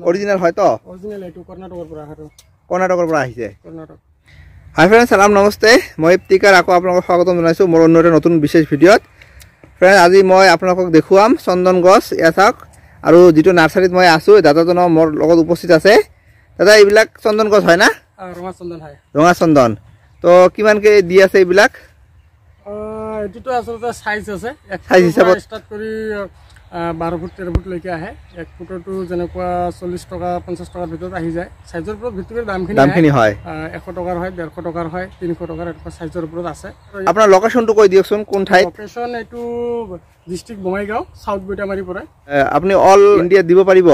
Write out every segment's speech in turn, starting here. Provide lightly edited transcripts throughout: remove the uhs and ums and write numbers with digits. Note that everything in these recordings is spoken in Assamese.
অৰিজিনেল হয় তো অৰিজিনেল এইটো কৰ্ণাটকৰ পৰা আহে কৰ্ণাটকৰ পৰা আহিছে কৰ্ণাটক হাই ফ্ৰেন্ড সালাম নমস্তে মই ইফতিকাৰ আকৌ আপোনালোকক স্বাগতম জনাইছোঁ মোৰ অন্য এটা নতুন বিশেষ ভিডিঅ'ত ফ্ৰেন্ড আজি মই আপোনালোকক দেখুৱাম চন্দন গছ এয়া চাওক আৰু যিটো নাৰ্চাৰীত মই আছোঁ দাদাজনৰ মোৰ লগত উপস্থিত আছে দাদা এইবিলাক চন্দন গছ হয় না ৰঙা চন্দন হয় ৰঙা চন্দন তো কিমানকৈ দি আছে এইবিলাক এইটোতো আচলতে সাইজ আছে সাইজ হিচাপত ষ্টাৰ্ট কৰি 12 ফুট 13 ফুট লৈকে আহে 1 ফুটতো যেনেকুৱা 40 টকা 50 টকাৰ ভিতৰত আহি যায় সাইজৰ ওপৰত ভিত্তি কৰি দামখিনি হয় 100 টকাৰ হয় 150 টকাৰ হয় 300 টকাৰ এটা সাইজৰ ওপৰত আছে আপোনাৰ লোকেশনটো কৈ দিয়কচোন কোন ঠাইত লোকেশন এইটো ডিস্ট্ৰিক্ট বঙাইগাঁও সাউথ বৈতামাৰী পৰা আপুনি অল ইণ্ডিয়া দিব পাৰিব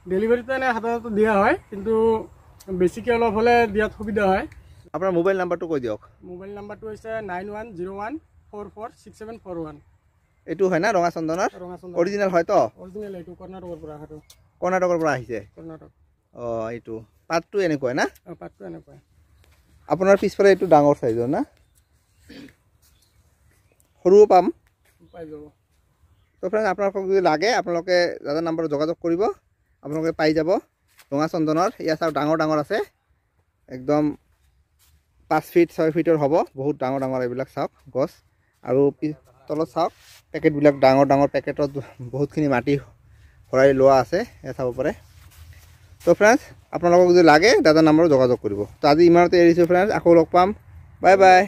ডেলিভাৰীটো এনে সাধাৰণতে দিয়া হয় কিন্তু বেছিকৈ অলপ হ'লে দিয়াত সুবিধা হয় আপোনাৰ মোবাইল নাম্বাৰটো কৈ দিয়ক মোবাইল নাম্বাৰটো হৈছে 9101446741 এইটো হয় না ৰঙা চন্দনৰ অৰিজিনেল হয় তো অৰিজিনেল এইটো কৰ্ণাটকৰ পৰা আহে কৰ্ণাটকৰ পৰা আহিছে কৰ্ণাটক এইটো পাতটো এনেকুৱা না পাতটো এনেকুৱা আপোনাৰ পিছফালে এইটো ডাঙৰ সাইজৰ না সৰুও পাম পাই যাব তো ফ্ৰেণ্ড আপোনালোকক যদি লাগে আপোনালোকে দাদাৰ নাম্বাৰত যোগাযোগ কৰিব আপোনালোকে পাই যাব ৰঙা চন্দনৰ ইয়াত চাওক ডাঙৰ ডাঙৰ আছে একদম 5 ফিট 6 ফিটৰ হ'ব বহুত ডাঙৰ ডাঙৰ এইবিলাক চাওক গছ আৰু তলত চাওক পেকেটবিলাক ডাঙৰ ডাঙৰ পেকেটত বহুতখিনি মাটি ভৰাই লোৱা আছে এয়া চাব পাৰে তো ফ্ৰেণ্ডছ আপোনালোকক যদি লাগে দাদাৰ নাম্বাৰত যোগাযোগ কৰিব তো আজি ইমানতে এৰিছোঁ ফ্ৰেণ্ডছ আকৌ লগ পাম বাই বাই